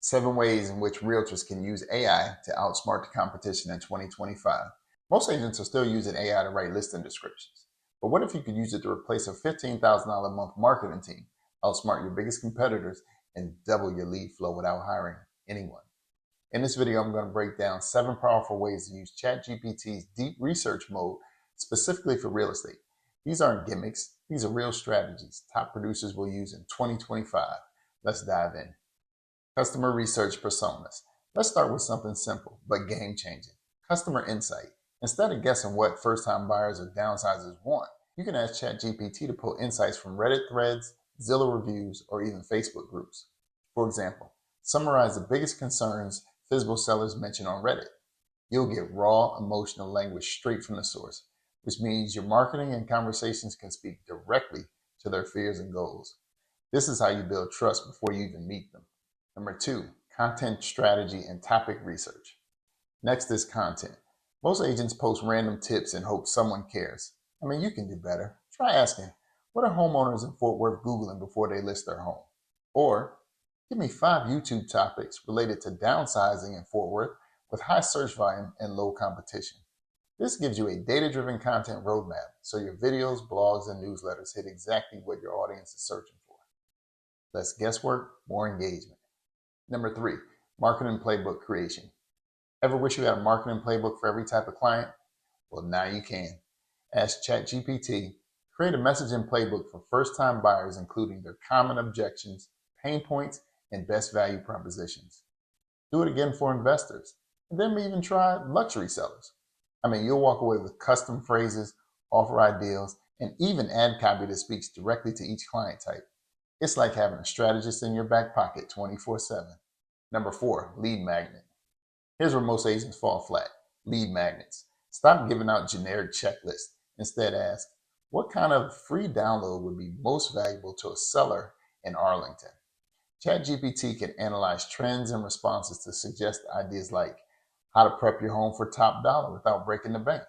7 ways in which realtors can use AI to outsmart the competition in 2025. Most agents are still using AI to write listing descriptions. But what if you could use it to replace a $15,000 a month marketing team, outsmart your biggest competitors, and double your lead flow without hiring anyone? In this video, I'm going to break down 7 powerful ways to use ChatGPT's deep research mode specifically for real estate. These aren't gimmicks, these are real strategies top producers will use in 2025. Let's dive in. Customer research personas. Let's start with something simple, but game-changing. Customer insight. Instead of guessing what first-time buyers or downsizers want, you can ask ChatGPT to pull insights from Reddit threads, Zillow reviews, or even Facebook groups. For example, summarize the biggest concerns feasible sellers mention on Reddit. You'll get raw, emotional language straight from the source, which means your marketing and conversations can speak directly to their fears and goals. This is how you build trust before you even meet them. Number 2, content strategy and topic research. Next is content. Most agents post random tips and hope someone cares. You can do better. Try asking, what are homeowners in Fort Worth Googling before they list their home? Or, give me 5 YouTube topics related to downsizing in Fort Worth with high search volume and low competition. This gives you a data-driven content roadmap, so your videos, blogs, and newsletters hit exactly what your audience is searching for. Less guesswork, more engagement. Number 3, marketing playbook creation. Ever wish you had a marketing playbook for every type of client? Well, now you can. Ask ChatGPT, create a messaging playbook for first-time buyers, including their common objections, pain points, and best value propositions. Do it again for investors, and then even try luxury sellers. You'll walk away with custom phrases, offer ideals, and even ad copy that speaks directly to each client type. It's like having a strategist in your back pocket 24/7. Number 4, lead magnet. Here's where most agents fall flat. Lead magnets. Stop giving out generic checklists. Instead ask, what kind of free download would be most valuable to a seller in Arlington? ChatGPT can analyze trends and responses to suggest ideas like how to prep your home for top dollar without breaking the bank.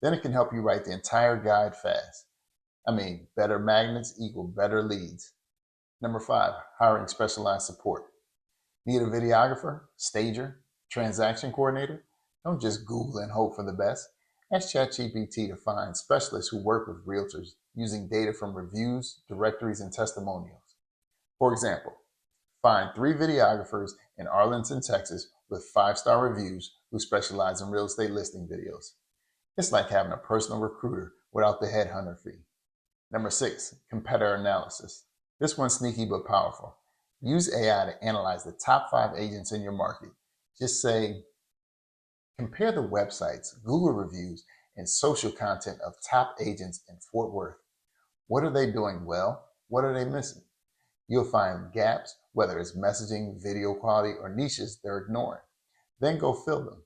Then it can help you write the entire guide fast. Better magnets equal better leads. Number 5, hiring specialized support. Need a videographer, stager, transaction coordinator? Don't just Google and hope for the best. Ask ChatGPT to find specialists who work with realtors using data from reviews, directories, and testimonials. For example, find 3 videographers in Arlington, Texas with 5-star reviews who specialize in real estate listing videos. It's like having a personal recruiter without the headhunter fee. Number 6, competitor analysis. This one's sneaky but powerful. Use AI to analyze the top 5 agents in your market. Just say, compare the websites, Google reviews, and social content of top agents in Fort Worth. What are they doing well? What are they missing? You'll find gaps, whether it's messaging, video quality, or niches they're ignoring. Then go fill them.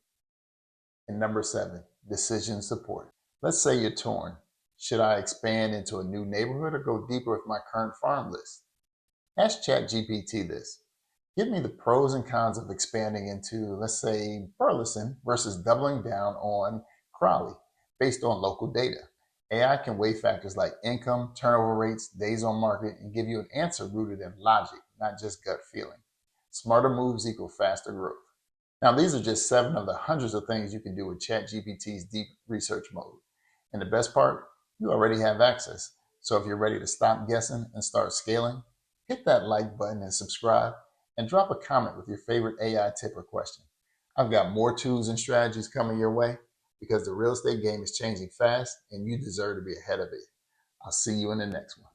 And number 7, decision support. Let's say you're torn. Should I expand into a new neighborhood or go deeper with my current farm list? Ask ChatGPT this. Give me the pros and cons of expanding into, let's say, Burleson versus doubling down on Crowley based on local data. AI can weigh factors like income, turnover rates, days on market, and give you an answer rooted in logic, not just gut feeling. Smarter moves equal faster growth. Now, these are just 7 of the hundreds of things you can do with ChatGPT's deep research mode. And the best part, you already have access. So if you're ready to stop guessing and start scaling, hit that like button and subscribe, and drop a comment with your favorite AI tip or question. I've got more tools and strategies coming your way because the real estate game is changing fast and you deserve to be ahead of it. I'll see you in the next one.